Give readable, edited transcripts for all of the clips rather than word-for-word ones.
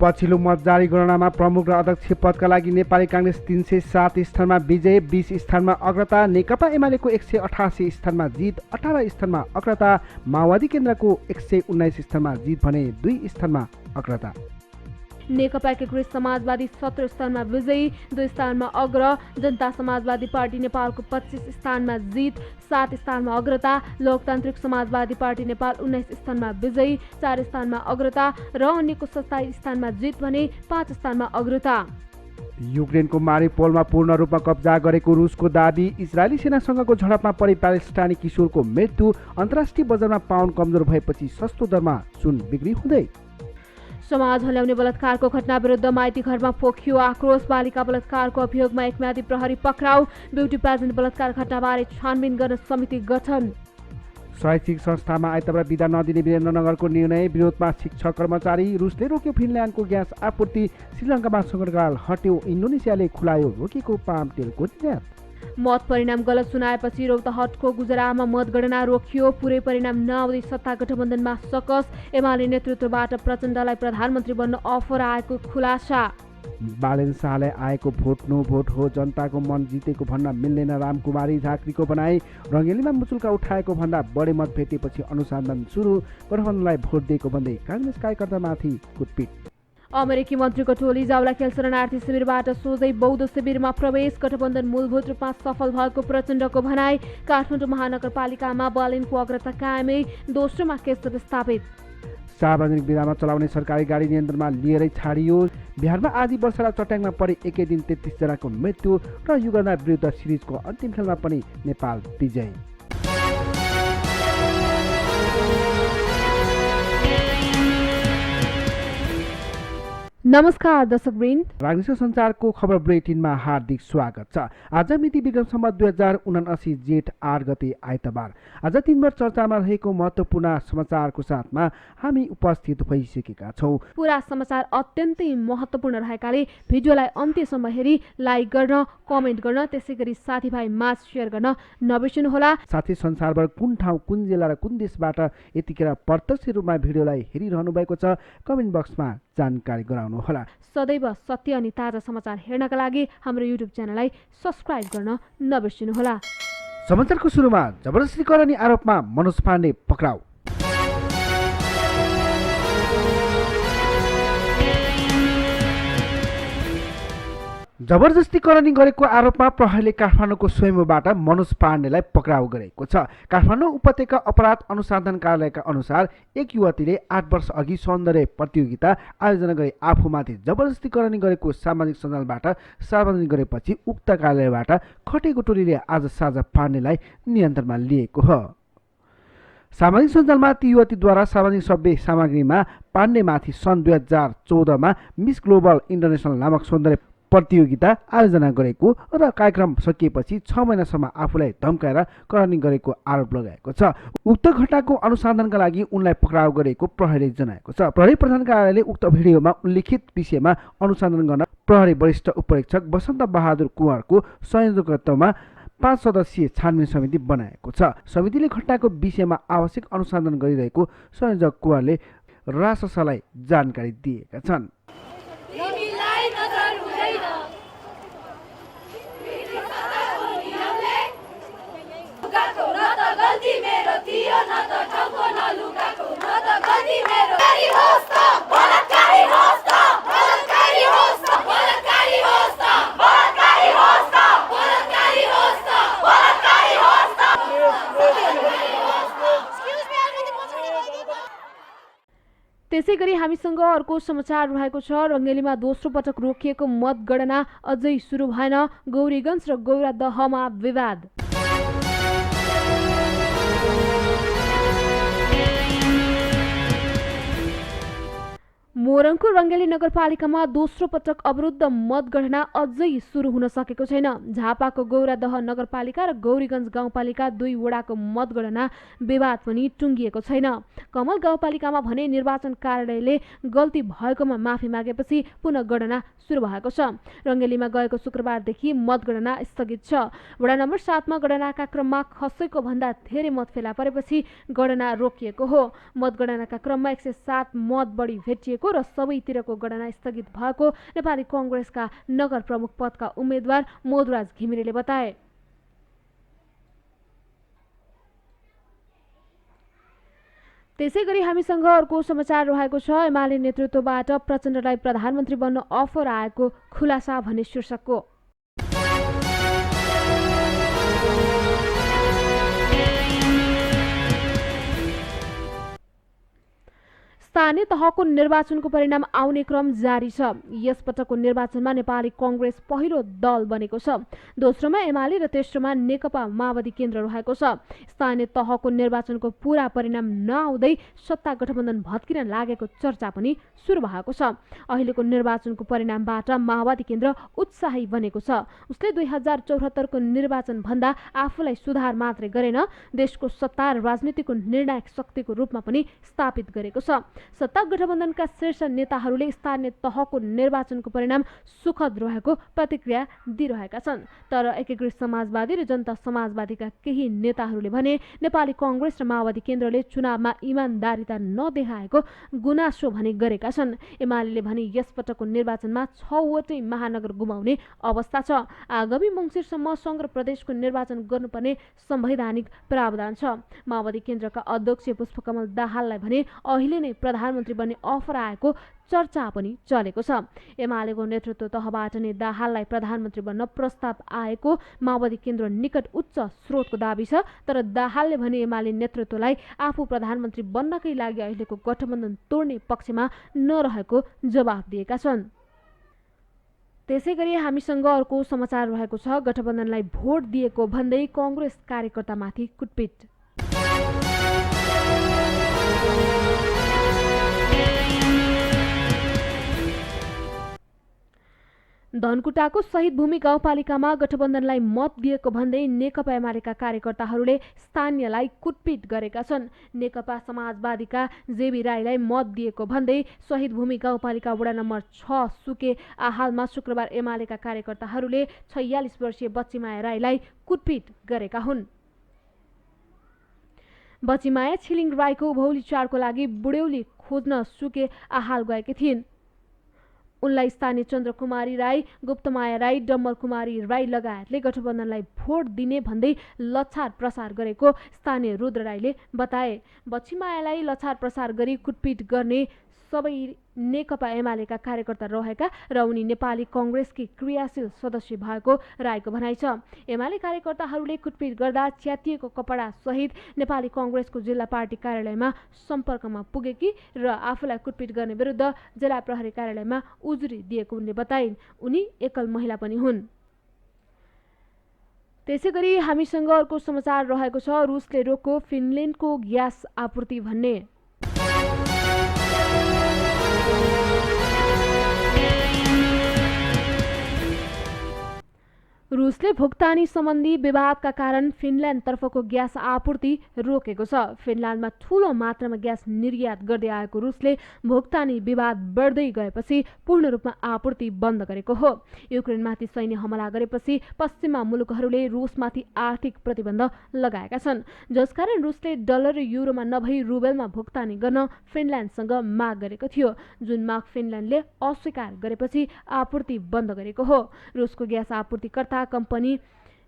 पछिल्लो मत जारी गणनामा प्रमुख र अध्यक्ष पदका लागि नेपाली कांग्रेस 307 स्थानमा विजय, 20 स्थानमा अग्रता, नेकपा एमालेको 188 स्थानमा जित, 18 स्थानमा अग्रता, माओवादी केन्द्रको 119 स्थानमा जित भने 2 स्थानमा अग्रता। नेकपा एकीकृत समाजवादी 17 स्थानमा विजयी, 2 स्थानमा अग्र, जनता समाजवादी पार्टी नेपालको 25 स्थानमा जित, 7 स्थानमा अग्रता, लोकतान्त्रिक समाजवादी पार्टी नेपाल 19 स्थानमा विजयी, 4 स्थानमा अग्रता र अन्यको 27 स्थानमा जित भने 5 स्थानमा अग्रता। युक्रेनको मारिपोलमा पूर्ण रूपमा कब्जा गरेको रुसको दाबी, इजरायली सेनासँगको झडपमा परि प्यालेस्टाइनी किशोरको मृत्यु, अन्तर्राष्ट्रिय बजारमा पाउन्ड कमजोर भएपछि सस्तो दरमा सुन बिक्री हुँदै। समाज हल्याउने बलात्कारको घटना विरुद्ध माइती घरमा पोखियो आक्रोश, बालिका बलात्कारको अभियोगमा एक म्यादी प्रहरी पक्राउ, ब्युटी पेजेन्ट बलात्कार घटनाबारे छानबिन गर्न समिति गठन। शैक्षिक संस्थामा आइतबार बिदा नदिने वीरेन्द्रनगरको निर्णय, विरोधमा शिक्षक कर्मचारी, रुसले रोक्यो फिनल्यान्डको ग्यास आपूर्ति, श्रीलङ्कामा सङ्कटकाल हट्यो, इन्डोनेसियाले खुलायो रोकेको पाम तेलको निर्यात। मत परिणाम गलत सुनाएपछि रौतहटको गुजरामा मतगणना रोकियो, पुरै परिणाम नआउँदै सत्ता गठबन्धनमा सकस, एमाले नेतृत्वबाट प्रचण्डलाई प्रधानमन्त्री बन्न अफर आएको खुलासा। बालेन शाहलाई आएको भोट नो भोट हो, जनताको मन जितेको भन्न मिल्दैन रामकुमारी झाँक्रीको भनाई, रङ्गेलीमा मुचुल्का उठाएको भन्दा बढी मत भेटेपछि अनुसन्धान सुरु, गठबन्धनलाई भोट दिएको भन्दै काङ्ग्रेस कार्यकर्तामाथि कुटपिट। अमेरिकी मन्त्रीको टोली जावलाखेल शरणार्थी शिविरबाट सोझै बौद्ध शिविरमा प्रवेश, गठबन्धन मूलभूत रूपमा सफल भएको प्रचण्डको भनाई, काठमाडौँ महानगरपालिकामा बालेनको अग्रता कायमै, दोस्रोमा केशव स्थापित। सार्वजनिक बेलामा चलाउने सरकारी गाडी नियन्त्रणमा लिएरै छाडियो, बिहारमा आधी वर्षालाई चट्याङमा परि एकै दिन 33 जनाको मृत्यु र युगन्डा विरुद्ध सिरिजको अन्तिम खेलमा पनि नेपाल विजयी। नमस्कार दर्शकवृन्द, राजनीतिक सञ्चारको खबर बुलेटिनमा हार्दिक स्वागत छ। आज मिति विक्रम सम्वत 2079 जेठ 8 गते आइतबार। आज दिनभर चर्चामा रहेको महत्त्वपूर्ण समाचारको साथमा हामी उपस्थित भइसकेका छौँ। पुरा समाचार अत्यन्तै महत्त्वपूर्ण रहेकाले भिडियोलाई अन्त्यसम्म हेरी लाइक गर्न, कमेन्ट गर्न, त्यसैगरी साथीभाइ माझ सेयर गर्न नबिर्सनुहोला। साथै संसारभर कुन ठाउँ, कुन जिल्ला र कुन देशबाट यतिखेर प्रत्यक्ष रूपमा भिडियोलाई हेरिरहनु भएको छ कमेन्ट बक्समा जानकारी गराउनु होला। सदैव सत्य अनि ताजा समाचार हेर्नका लागि हाम्रो युट्युब च्यानललाई सब्स्क्राइब गर्न नबिर्सनुहोला। समाचारको सुरुमा जबरजस्तीकरण आरोपमा मनोज पाण्डे पक्राउ। जबरजस्तीकरण गरेको आरोपमा प्रहरीले काठमाडौँको स्वयम्भूबाट मनोज पाण्डेलाई पक्राउ गरेको छ। काठमाडौँ उपत्यका अपराध अनुसन्धान कार्यालयका अनुसार एक युवतीले 8 वर्ष अघि सौन्दर्य प्रतियोगिता आयोजना गरी आफूमाथि जबरजस्तीकरण गरेको सामाजिक सञ्जालबाट सार्वजनिक गरेपछि उक्त कार्यालयबाट खटेको टोलीले आज साँझ पाण्डेलाई नियन्त्रणमा लिएको हो। सामाजिक सञ्जालमा ती युवतीद्वारा सामाजिक सभ्य सामग्रीमा पाण्डेमाथि सन् 2014मा मिस ग्लोबल इन्टरनेसनल नामक सौन्दर्य प्रतियोगिता आयोजना गरेको र कार्यक्रम सकिएपछि 6 महिनासम्म आफूलाई धम्काएर करणी गरेको आरोप लगाएको छ। उक्त घटनाको अनुसन्धानका लागि उनलाई पक्राउ गरेको प्रहरीले जनाएको छ। प्रहरी प्रधान कार्यालयले उक्त भिडियोमा उल्लेखित विषयमा अनुसन्धान गर्न प्रहरी वरिष्ठ उपरीक्षक वसन्त बहादुर कुँवरको संयोजकत्वमा 5 सदस्यीय छानबिन समिति बनाएको छ। समितिले घटनाको विषयमा आवश्यक अनुसन्धान गरिरहेको संयोजक कुँवरले राससलाई जानकारी दिएका छन्। त्यसैगरी हामीसँग अर्को समाचार रहेको छ। रङ्गेलीमा दोस्रो पटक रोकिएको मतगणना अझै सुरु भएन, गौरीगञ्ज र गौरादहमा विवाद। मोरङको रङ्गेली नगरपालिकामा दोस्रो पटक अवरुद्ध मतगणना अझै सुरु हुन सकेको छैन। झापाको गौरादह नगरपालिका र गौरीगञ्ज गाउँपालिका 2 वडाको मतगणना विवाद पनि टुङ्गिएको छैन। कमल गाउँपालिकामा भने निर्वाचन कार्यालयले गल्ती भएकोमा माफी मागेपछि पुनः गणना सुरु भएको छ। रङ्गेलीमा गएको शुक्रबारदेखि मतगणना स्थगित छ। वडा नम्बर 7 मा गणनाका क्रममा खसेको भन्दा धेरै मत फेला परेपछि गणना रोकिएको हो। मतगणनाका क्रममा 107 मत बढी भेटिएको र सबैतिरको गणना स्थगित भएको नेपाली कांग्रेसका नगर प्रमुख पदका उम्मेद्वार मधुराज घिमिरेले बताए। त्यसैगरी हामीसँग अर्को समाचार रहेको छ। एमाले नेतृत्वबाट प्रचण्डलाई प्रधानमन्त्री बन्न अफर आएको खुलासा भन्ने शीर्षकको। स्थानीय तहको निर्वाचनको परिणाम आउने क्रम जारी छ। यस पटकको निर्वाचनमा नेपाली कांग्रेस पहिलो दल बनेको छ। दोस्रोमा एमाले र तेस्रोमा नेकपा माओवादी केन्द्र रहेको छ। स्थानीय तहको निर्वाचनको पूरा परिणाम नआउँदै सत्ता गठबन्धन भत्किन लागेको चर्चा पनि सुरु भएको छ। अहिलेको निर्वाचनको परिणामबाट माओवादी केन्द्र उत्साही बनेको छ। उसले 2074 को निर्वाचन भन्दा आफूलाई सुधार मात्रै गरेन, देशको सत्ता र राजनीतिको निर्णायक शक्तिको रूपमा पनि स्थापित गरेको छ। सत्ता गठबन्धनका शीर्ष नेताहरूले स्थानीय तहको निर्वाचनको परिणाम सुखद रहेको प्रतिक्रिया दिइरहेका छन्। तर एकीकृत समाजवादी र जनता समाजवादीका केही नेताहरूले भने नेपाली कांग्रेस र माओवादी केन्द्रले चुनावमा इमानदारिता नदेखाएको गुनासो भने गरेका छन्। एमाले भने यसपटकको निर्वाचनमा 6 वटै महानगर गुमाउने अवस्था छ। आगामी मङ्सिरसम्म समग्र प्रदेशको निर्वाचन गर्नुपर्ने संवैधानिक प्रावधान छ। माओवादी केन्द्रका अध्यक्ष पुष्पकमल दाहाललाई भने अहिले नै प्रधानमन्त्री बन्ने अफर आएको चर्चा पनि चलेको छ। एमालेको नेतृत्व तहबाट नै दाहाललाई प्रधानमन्त्री बन्न प्रस्ताव आएको माओवादी केन्द्र निकट उच्च स्रोतको दाबी छ। तर दाहालले भने एमाले नेतृत्वलाई आफू प्रधानमन्त्री बन्नकै लागि अहिलेको गठबन्धन तोड्ने पक्षमा नरहेको जवाफ दिएका छन्। त्यसैगरी हामीसँग अर्को समाचार रहेको छ। गठबन्धनलाई भोट दिएको भन्दै कांग्रेस कार्यकर्तामाथि कुटपिट। धनकुटाको शहीद भूमि गाउँपालिकामा गठबन्धनलाई मत दिएको भन्दै नेकपा एमालेका कार्यकर्ताहरूले स्थानीयलाई कुटपिट गरेका छन्। नेकपा समाजवादीका जेबी राईलाई मत दिएको भन्दै शहीद भूमि गाउँपालिका वडा नम्बर 6 सुके आहालमा शुक्रबार एमालेका कार्यकर्ताहरूले 46 वर्षीय बच्चीमाया राईलाई कुटपिट गरेका हुन्। बच्चीमाया छिलिङ राईको उभौली चाडको लागि बुढ्यौली खोज्न सुके आहाल गएकी थिइन्। उनलाई स्थानीय चन्द्रकुमारी राई, गुप्तमाया राई, डम्बर कुमारी राई लगायतले गठबन्धनलाई भोट दिने भन्दै लछार प्रसार गरेको स्थानीय रुद्र राईले बताए। बच्चीमायालाई लछार प्रसार गरी कुटपिट गर्ने सबै नेकपा एमालेका कार्यकर्ता रहेका र उनी नेपाली कांग्रेसकी क्रियाशील सदस्य भएको राईको भनाइ छ। एमाले कार्यकर्ताहरूले कुटपिट गर्दा च्यातिएको कपडा सहित नेपाली कांग्रेसको जिल्ला पार्टी कार्यालयमा सम्पर्कमा पुगेकी र आफूलाई कुटपिट गर्ने विरुद्ध जिल्ला प्रहरी कार्यालयमा उजुरी दिएको उनले बताइन्। उनी एकल महिला पनि हुन्। त्यसैगरी हामीसँग अर्को समाचार रहेको छ। रुसले रोक्यो फिनल्यान्डको ग्यास आपूर्ति भन्ने। रुसले भुक्तानी सम्बन्धी विवादका कारण फिनल्यान्डतर्फको ग्यास आपूर्ति रोकेको छ। फिनल्यान्डमा ठूलो मात्रामा ग्यास निर्यात गर्दै आएको रुसले भुक्तानी विवाद बढ्दै गएपछि पूर्ण रूपमा आपूर्ति बन्द गरेको हो। युक्रेनमाथि सैन्य हमला गरेपछि पश्चिमा मुलुकहरूले रुसमाथि आर्थिक प्रतिबन्ध लगाएका छन्, जसकारण रुसले डलर र युरोमा नभई रुबेलमा भुक्तानी गर्न फिनल्यान्डसँग माग गरेको थियो, जुन माग फिनल्यान्डले अस्वीकार गरेपछि आपूर्ति बन्द गरेको हो। रुसको ग्यास आपूर्तिकर्ता कम्पनी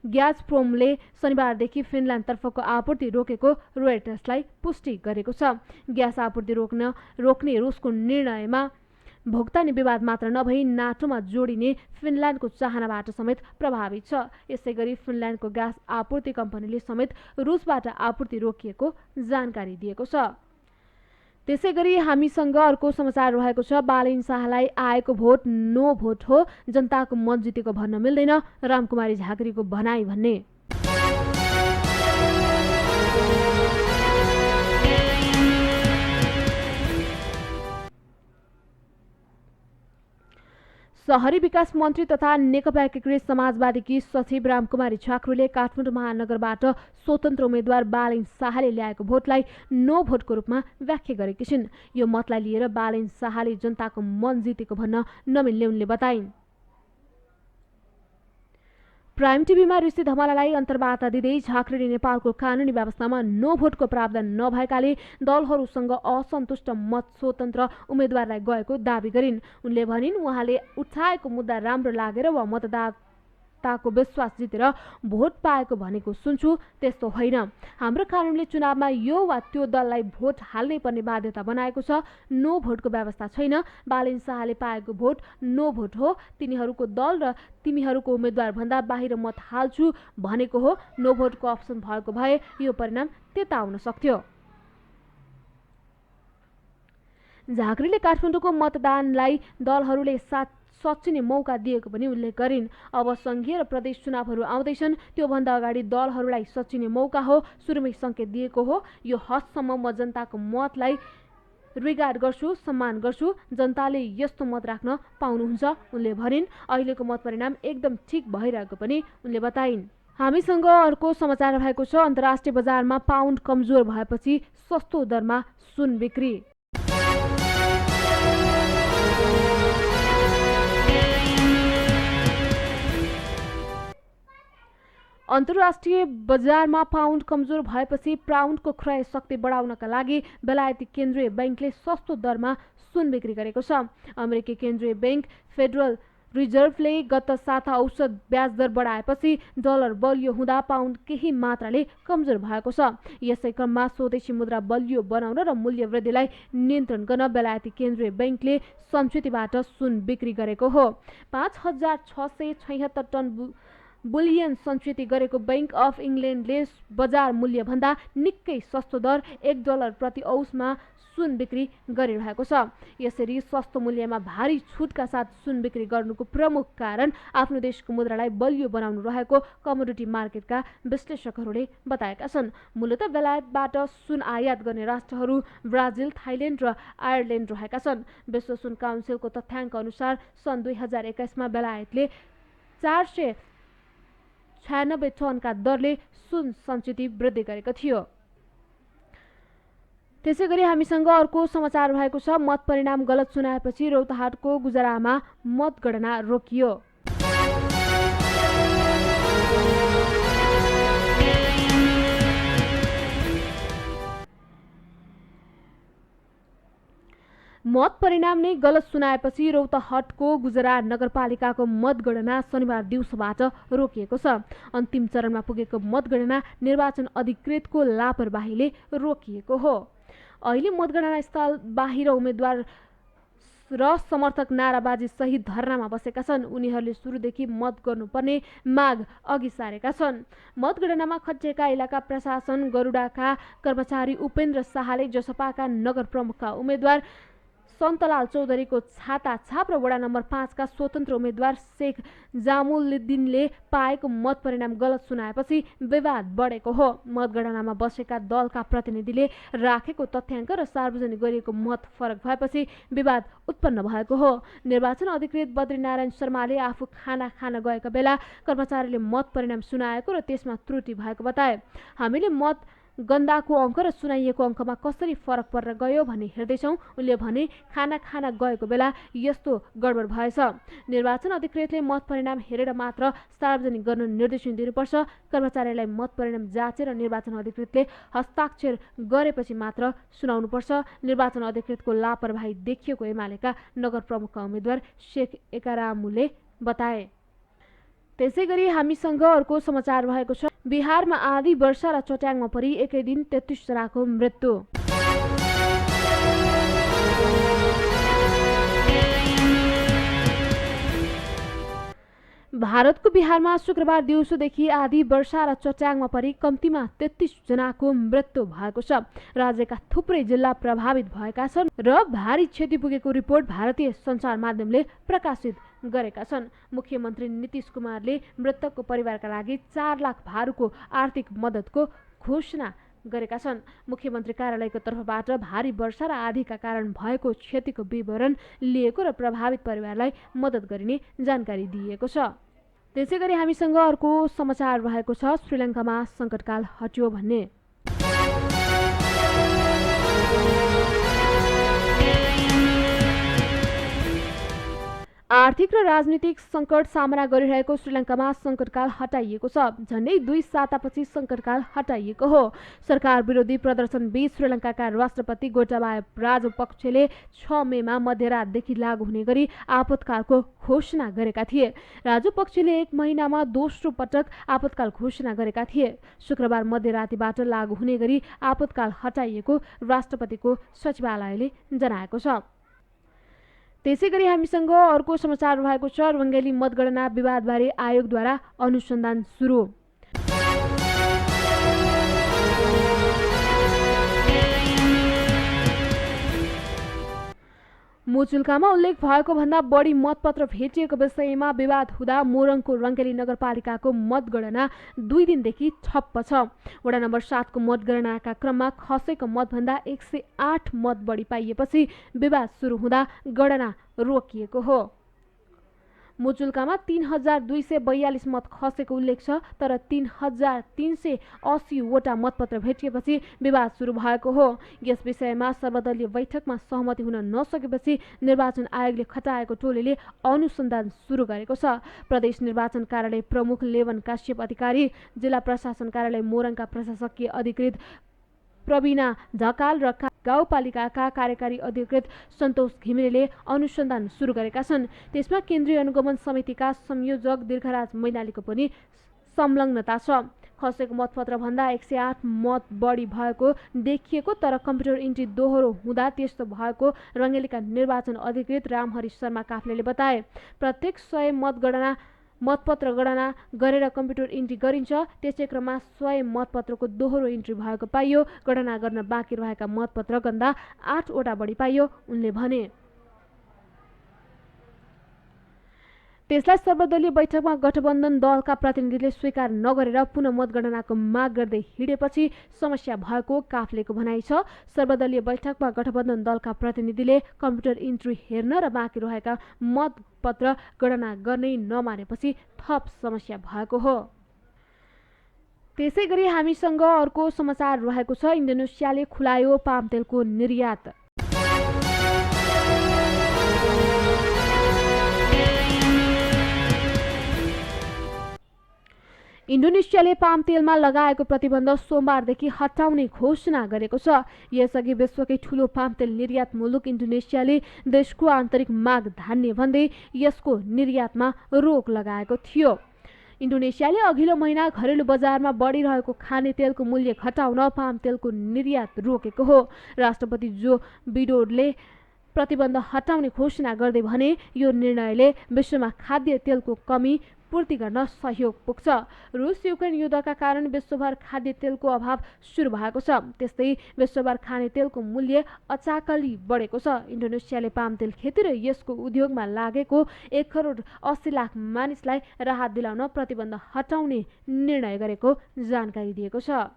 ग्याजप्रोमले शनिबारदेखि फिनल्यान्डतर्फको आपूर्ति रोकेको रोयटर्सलाई पुष्टि गरेको छ। ग्यास आपूर्ति रोक्ने रुसको निर्णयमा भुक्तानी विवाद मात्र नभई नाटोमा जोडिने फिनल्यान्डको चाहनाबाट समेत प्रभावित छ। यसैगरी फिनल्यान्डको ग्यास आपूर्ति कम्पनीले समेत रुसबाट आपूर्ति रोकिएको जानकारी दिएको छ। त्यसैगरी हामीसँग अर्को समाचार रहेको छ। बालेन शाहलाई आएको भोट नो भोट हो, जनताको मत जितेको भन्न मिल्दैन, रामकुमारी झाँक्रीको भनाई भन्ने। शहरी विकास मन्त्री तथा नेकपा एकीकृत समाजवादीकी सचिव रामकुमारी झाँक्रीले काठमाडौँ महानगरबाट स्वतन्त्र उम्मेद्वार बालेन शाहले ल्याएको भोटलाई नो भोटको रूपमा व्याख्या गरेकी छिन्। यो मतलाई लिएर बालेन शाहले जनताको मन जितेको भन्न नमिल्ने उनले बताइन्। प्राइम टिभीमा ऋषि धमलालाई अन्तर्वार्ता दिँदै झाँक्रीले नेपालको कानुनी व्यवस्थामा नो भोटको प्रावधान नभएकाले दलहरूसँग असन्तुष्ट मत स्वतन्त्र उम्मेद्वारलाई गएको दावी गरिन्। उनले भनिन् उहाँले उठाएको मुद्दा राम्रो लागेर वा मतदाताको विश्वास जितेर भोट पाएको भनेको सुन्छु, त्यस्तो होइन। हाम्रो कानुनले चुनावमा यो वा त्यो दललाई भोट हाल्नै पर्ने बाध्यता बनाएको छ। नो भोटको व्यवस्था छैन। बालिन शाहले पाएको भोट नो भोट हो। तिनीहरूको दल र तिमीहरूको उम्मेद्वार भन्दा बाहिर मत हाल्छु भनेको हो। नो भोटको अप्सन भएको भए यो परिणाम त्यता आउन सक्थ्यो। झाँक्रीले काठमाडौँको मतदानलाई दलहरूले सच्चिने मौका दिएको पनि उल्लेख गरिन्। अब संघीय र प्रदेश चुनावहरू आउँदैछन्, त्योभन्दा अगाडि दलहरूलाई सच्चिने मौका हो। सुरुमै सङ्केत दिएको हो, यो हदसम्म म जनताको मतलाई रिगार्ड गर्छु, सम्मान गर्छु। जनताले यस्तो मत राख्न पाउनुहुन्छ, उनले भनिन्। अहिलेको मत परिणाम एकदम ठिक भइरहेको पनि उनले बताइन्। हामीसँग अर्को समाचार भएको छ। अन्तर्राष्ट्रिय बजारमा पाउन्ड कमजोर भएपछि सस्तो दरमा सुन बिक्री। अन्तर्राष्ट्रिय बजारमा पाउन्ड कमजोर भएपछि पाउन्डको क्रय शक्ति बढाउनका लागि बेलायती केन्द्रीय बैंकले सस्तो दरमा सुन बिक्री गरेको छ। अमेरिकी केन्द्रीय बैंक फेडरल रिजर्भले गत साता औसत ब्याज दर बढाएपछि डलर बलियो हुँदा पाउन्ड केही मात्राले कमजोर भएको छ। यसै क्रममा स्वदेशी मुद्रा बलियो बनाउन र मूल्य वृद्धिलाई नियन्त्रण गर्न बेलायती केन्द्रीय बैंकले संचितीबाट सुन बिक्री गरेको हो। 5,676 टन बुलियन सञ्चित गरेको बैंक अफ इङ्ल्यान्डले बजार मूल्यभन्दा निकै सस्तो दर $1 प्रति औँसमा सुन बिक्री गरिरहेको छ। यसरी सस्तो मूल्यमा भारी छुटका साथ सुन बिक्री गर्नुको प्रमुख कारण आफ्नो देशको मुद्रालाई बलियो बनाउनु रहेको कमोडिटी मार्केटका विश्लेषकहरूले बताएका छन्। मूलतः बेलायतबाट सुन आयात गर्ने राष्ट्रहरू ब्राजिल, थाइल्यान्ड र आयरल्यान्ड रहेका छन्। विश्व सुन काउन्सिलको तथ्याङ्क अनुसार सन् 2021 मा बेलायतले 496 टनका दरले सुन सञ्चित वृद्धि गरेको थियो। त्यसैगरी हामीसँग अर्को समाचार भएको छ। मत परिणाम गलत सुनाएपछि रौतहटको गुजरामा मतगणना रोकियो। मत परिणाम नै गलत सुनाएपछि रौतहटको गुजरा नगरपालिकाको मतगणना शनिबार दिउँसोबाट रोकिएको छ। अन्तिम चरणमा पुगेको मतगणना निर्वाचन अधिकृतको लापरवाहीले रोकिएको हो। अहिले मतगणना स्थल बाहिर उम्मेद्वार र समर्थक नाराबाजी सहित धरनामा बसेका छन्। उनीहरूले सुरुदेखि मत गर्नुपर्ने माग अघि सारेका छन्। मतगणनामा खटिएका इलाका प्रशासन गरुडाका कर्मचारी उपेन्द्र शाहले जसपाका नगर प्रमुखका उम्मेद्वार सन्तलाल चौधरीको छाता छाप र वडा नम्बर 5 का स्वतन्त्र उम्मेद्वार शेख जामुलुद्दिनले पाएको मत परिणाम गलत सुनाएपछि विवाद बढेको हो। मतगणनामा बसेका दलका प्रतिनिधिले राखेको तथ्याङ्क र सार्वजनिक गरिएको मत फरक भएपछि विवाद उत्पन्न भएको हो। निर्वाचन अधिकृत बद्रीनारायण शर्माले आफू खाना खान गएका बेला कर्मचारीले मत परिणाम सुनाएको र त्यसमा त्रुटि भएको बताए। हामीले मत गन्दाको अङ्क र सुनाइएको अङ्कमा कसरी फरक परेर गयो भन्ने हेर्दैछौँ। उनले भने खाना खान गएको बेला यस्तो गडबड भएछ। निर्वाचन अधिकृतले मत परिणाम हेरेर मात्र सार्वजनिक गर्न निर्देशन दिनुपर्छ। कर्मचारीलाई मत परिणाम जाँचेर निर्वाचन अधिकृतले हस्ताक्षर गरेपछि मात्र सुनाउनुपर्छ। निर्वाचन अधिकृतको लापरवाही देखिएको एमालेका नगर प्रमुखका उम्मेद्वार शेख एकारामुले बताए। त्यसैगरी हामीसँग अर्को समाचार भएको छ। बिहारमा आधी वर्षा र चट्याङमा परि एकै दिन 33 जनाको मृत्यु। भारतको बिहारमा शुक्रबार दिउँसोदेखि आधी वर्षा र चट्याङमा परि कम्तीमा 33 जनाको मृत्यु भएको छ। राज्यका थुप्रै जिल्ला प्रभावित भएका छन् र भारी क्षति पुगेको रिपोर्ट भारतीय सञ्चार माध्यमले प्रकाशित गरेका छन्। मुख्यमन्त्री नीतीश कुमारले मृतकको परिवारका लागि 4 लाख भारूको आर्थिक मद्दतको घोषणा गरेका छन्। मुख्यमन्त्री कार्यालयको तर्फबाट भारी वर्षा र आँधीका कारण भएको क्षतिको विवरण लिएको र प्रभावित परिवारलाई मद्दत गरिने जानकारी दिएको छ। त्यसैगरी हामीसँग अर्को समाचार रहेको छ। श्रीलङ्कामा सङ्कटकाल हट्यो भन्ने। आर्थिक र राजनीतिक सङ्कट सामना गरिरहेको श्रीलङ्कामा सङ्कटकाल हटाइएको छ। झन्डै 2 सातापछि सङ्कटकाल हटाइएको हो। सरकार विरोधी प्रदर्शनबीच श्रीलङ्काका राष्ट्रपति गोटाबाया राजपक्षले 6 मेमा मध्यरातदेखि लागू हुने गरी आपतकालको घोषणा गरेका थिए। राजपक्षले 1 महिनामा दोस्रो पटक आपतकाल घोषणा गरेका थिए। शुक्रबार मध्यरातीबाट लागू हुने गरी आपतकाल हटाइएको राष्ट्रपतिको सचिवालयले जनाएको छ। त्यसैगरी हामीसँग अर्को समाचार रहेको छ। रङ्गेली मतगणना विवादबारे आयोगद्वारा अनुसन्धान सुरु। मुचुल्कामा उल्लेख भएको भन्दा बढी मतपत्र भेटिएको विषयमा विवाद हुँदा मोरङको रङ्गेली नगरपालिकाको मतगणना 2 दिनदेखि ठप्प छ। वडा नम्बर 7 को मतगणनाका क्रममा खसेको मतभन्दा 108 मत बढी पाइएपछि विवाद सुरु हुँदा गणना रोकिएको हो। मुचुल्कामा 3242 मत खसेको उल्लेख छ, तर 3380 वटा मतपत्र भेटिएपछि विवाद सुरु भएको हो। यस विषयमा सर्वदलीय बैठकमा सहमति हुन नसकेपछि निर्वाचन आयोगले खटाएको टोलीले अनुसन्धान सुरु गरेको छ। प्रदेश निर्वाचन कार्यालय प्रमुख लेवन काश्यप अधिकारी, जिल्ला प्रशासन कार्यालय मोरङका प्रशासकीय अधिकृत प्रवीणा ढकाल र गाउँपालिकाका कार्यकारी अधिकृत सन्तोष घिमिरेले अनुसन्धान सुरु गरेका छन्। त्यसमा केन्द्रीय अनुगमन समितिका संयोजक दीर्घराज मैनालीको पनि संलग्नता छ। खसेको मतपत्र भन्दा 108 मत बढी भएको देखिएको, तर कम्प्युटर इन्ट्री दोहोरो हुँदा त्यस्तो भएको रङ्गेलीका निर्वाचन अधिकृत रामहरि शर्मा काफ्लेले बताए। प्रत्येक 100 मतपत्र गणना गरेर कम्प्युटर इन्ट्री गरिन्छ। त्यसै क्रममा 100 मतपत्रको दोहोरो इन्ट्री भएको पाइयो। गणना गर्न बाँकी रहेका मतपत्र गन्दा 8 वटा बढी पाइयो, उनले भने। त्यसलाई सर्वदलीय बैठकमा गठबन्धन दलका प्रतिनिधिले स्वीकार नगरेर पुनः मतगणनाको माग गर्दै हिँडेपछि समस्या भएको काफ्लेको भनाइ छ। सर्वदलीय बैठकमा गठबन्धन दलका प्रतिनिधिले कम्प्युटर इन्ट्री हेर्न र बाँकी रहेका मतपत्र गणना गर्नै नमानेपछि थप समस्या भएको हो। त्यसैगरी हामीसँग अर्को समाचार रहेको छ। इन्डोनेसियाले खुलायो पाम तेलको निर्यात। इन्डोनेसियाले पाम तेलमा लगाएको प्रतिबन्ध सोमबारदेखि हटाउने घोषणा गरेको छ। यसअघि विश्वकै ठूलो पाम तेल निर्यात मुलुक इन्डोनेसियाले देशको आन्तरिक माग धान्ने भन्दै यसको निर्यातमा रोक लगाएको थियो। इन्डोनेसियाले अघिल्लो महिना घरेलु बजारमा बढिरहेको खाने तेलको मूल्य घटाउन पाम तेलको निर्यात रोकेको हो। राष्ट्रपति जो बिडोडले प्रतिबन्ध हटाउने घोषणा गर्दै भने यो निर्णयले विश्वमा खाद्य तेलको कमी पूर्ति गर्न सहयोग पुग्छ। रुस युक्रेन युद्धका कारण विश्वभर खाद्य तेलको अभाव सुरु भएको छ। त्यस्तै विश्वभर खाने तेलको मूल्य अचाकली बढेको छ। इन्डोनेसियाले पाम तेल खेती र यसको उद्योगमा लागेको 1 करोड 80 लाख मानिसलाई राहत दिलाउन प्रतिबन्ध हटाउने निर्णय गरेको जानकारी दिएको छ।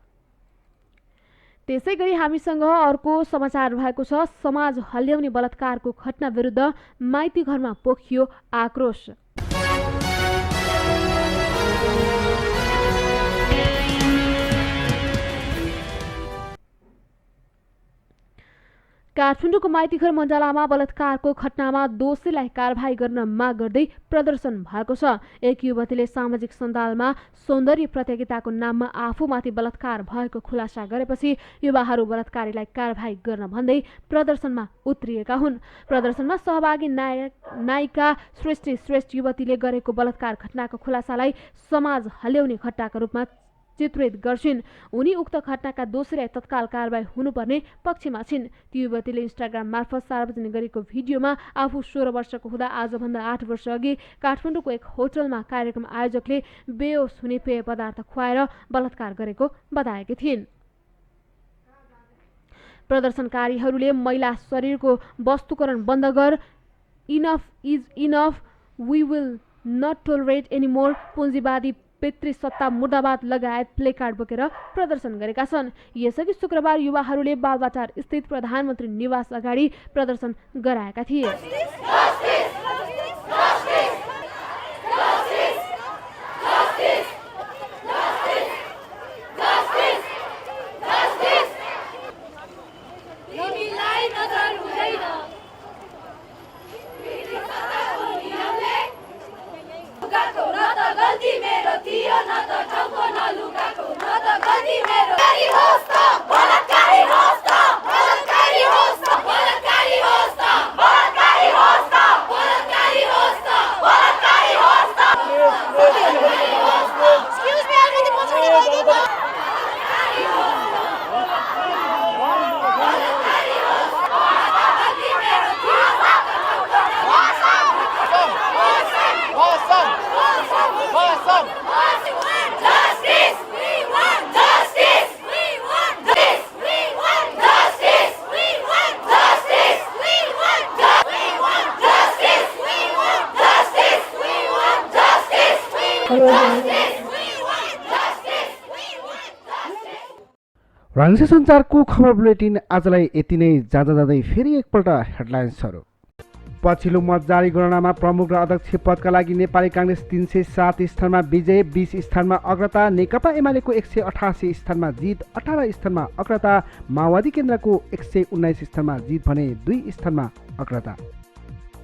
त्यसैगरी हामीसँग अर्को समाचार रहेको छ। समाज हल्ल्याउने बलात्कारको घटना विरुद्ध माइती घरमा पोखियो आक्रोश। काठमाडौँको माइतीघर मण्डलामा बलात्कारको घटनामा दोषीलाई कारबाही गर्न माग गर्दै प्रदर्शन भएको छ। एक युवतीले सामाजिक सञ्जालमा सौन्दर्य प्रतियोगिताको नाममा आफूमाथि बलात्कार भएको खुलासा गरेपछि युवाहरू बलात्कारीलाई कारबाही गर्न भन्दै प्रदर्शनमा उत्रिएका हुन्। प्रदर्शनमा सहभागी नायिका सृष्टि श्रेष्ठ युवतीले गरेको बलात्कार घटनाको खुलासालाई समाज हल्ल्याउने घटनाका रूपमा चित्रित गर्छिन्। उनी उक्त घटनाका दोषीलाई तत्काल कारबाही हुनुपर्ने पक्षमा छिन्। ती युवतीले इन्स्टाग्राम मार्फत सार्वजनिक गरेको भिडियोमा आफू 16 वर्षको हुँदा आजभन्दा 8 वर्ष अघि काठमाडौँको एक होटलमा कार्यक्रम आयोजकले बेहोस हुने पेय पदार्थ खुवाएर बलात्कार गरेको बताएकी थिइन्। प्रदर्शनकारीहरूले महिला शरीरको वस्तुकरण बन्द गर, enough is enough, we will not tolerate anymore, पुँजीवादी पितृसत्ता मुर्दाबाद लगायत प्लेकार्ड बोकेर प्रदर्शन गरेका छन्। यसअघि शुक्रबार युवाहरूले बालबाटार स्थित प्रधानमन्त्री निवास अगाडि प्रदर्शन गराएका थिए। रङ्से सञ्चारको खबर बुलेटिन आजलाई यति नै जाँदै फेरि एकपल्ट हेडलाइन्सहरू। पछिल्लो मत जारी गणनामा प्रमुख र अध्यक्ष पदका लागि नेपाली काङ्ग्रेस 307 स्थानमा विजय, 20 स्थानमा अग्रता, नेकपा एमालेको 188 स्थानमा जित, 18 स्थानमा अग्रता, माओवादी केन्द्रको 119 स्थानमा जित भने 2 स्थानमा अग्रता।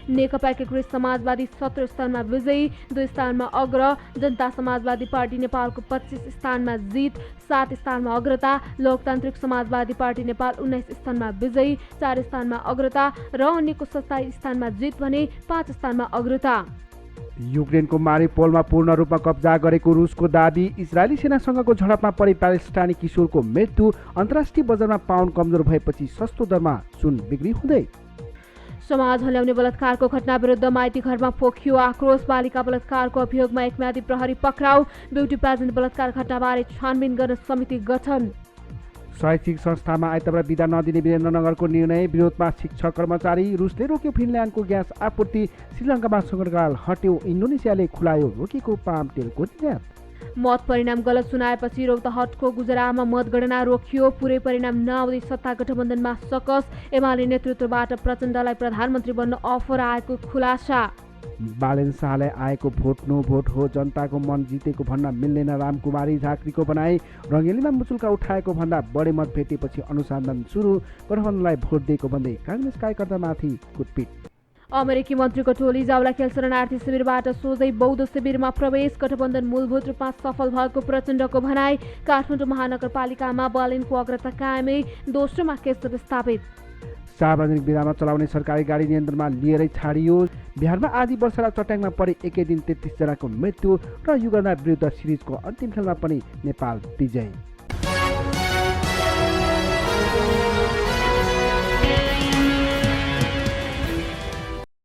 नेकपा एकीकृत समाजवादी 17 स्थानमा विजयी, 2 स्थानमा अग्र, जनता समाजवादी पार्टी नेपालको 25 स्थानमा जित, 7 स्थानमा अग्रता, लोकतान्त्रिक समाजवादी पार्टी नेपाल 19 स्थानमा विजयी, 4 स्थानमा अग्रता र अन्यको 27 स्थानमा जित भने 5 स्थानमा अग्रता। युक्रेनको मारिपोलमा पूर्ण रूपमा कब्जा गरेको रुसको दाबी, इजरायली सेनासँगको झडपमा परि प्यालेस्टाइनी किशोरको मृत्यु, अन्तर्राष्ट्रिय बजारमा पाउन्ड कमजोर भएपछि सस्तो दरमा सुन बिक्री हुँदै। समाज हल्याउने बलात्कारको घटना विरुद्ध माइती घरमा पोखियो आक्रोश, बालिका बलात्कारको अभियोगमा एक म्यादी प्रहरी पक्राउ, ब्युटी प्याजेन्ट बलात्कार घटनाबारे छानबिन गर्न समिति गठन। शैक्षिक संस्थामा आइतबार बिदा नदिने वीरेन्द्रनगरको निर्णय, विरोधमा शिक्षक कर्मचारी, रुसले रोक्यो फिनल्यान्डको ग्यास आपूर्ति, श्रीलङ्कामा सङ्कटकाल हट्यो, इन्डोनेसियाले खुलायो रोकेको पाम तेलको निर्यात। मत परिणाम गलत सुनाएपछि रौतहटको गुजरामा मतगणना रोकियो, पुरै परिणाम नआउँदै सत्ता गठबन्धनमा सकस, एमाले नेतृत्वबाट प्रचण्डलाई प्रधानमन्त्री बन्न अफर आएको खुलासा। बालेन शाहलाई आएको भोट नो भोट हो, जनताको मन जितेको भन्न मिल्दैन रामकुमारी झाँक्रीको भनाई, रङ्गेलीमा मुचुल्का उठाएको भन्दा बढी मत भेटेपछि अनुसन्धान सुरु, गठबन्धनलाई भोट दिएको भन्दै काङ्ग्रेस कार्यकर्तामाथि कुटपिट। अमेरिकी मन्त्रीको टोली जाउला खेल शरणार्थी शिविरबाट सोझै बौद्ध शिविरमा प्रवेश, गठबन्धन मूलभूत रूपमा सफल भएको प्रचण्डको भनाई, काठमाडौँ महानगरपालिकामा बालेनको अग्रता कायमै, दोस्रोमा केशव स्थापित। सार्वजनिक बेलामा चलाउने सरकारी गाडी नियन्त्रणमा लिएरै छाडियो, बिहारमा आधी वर्ष र चट्याङमा परि एकै दिन 33 जनाको मृत्यु र युगन्धा विरुद्ध सिरिजको अन्तिम खेलमा पनि नेपाल विजयी।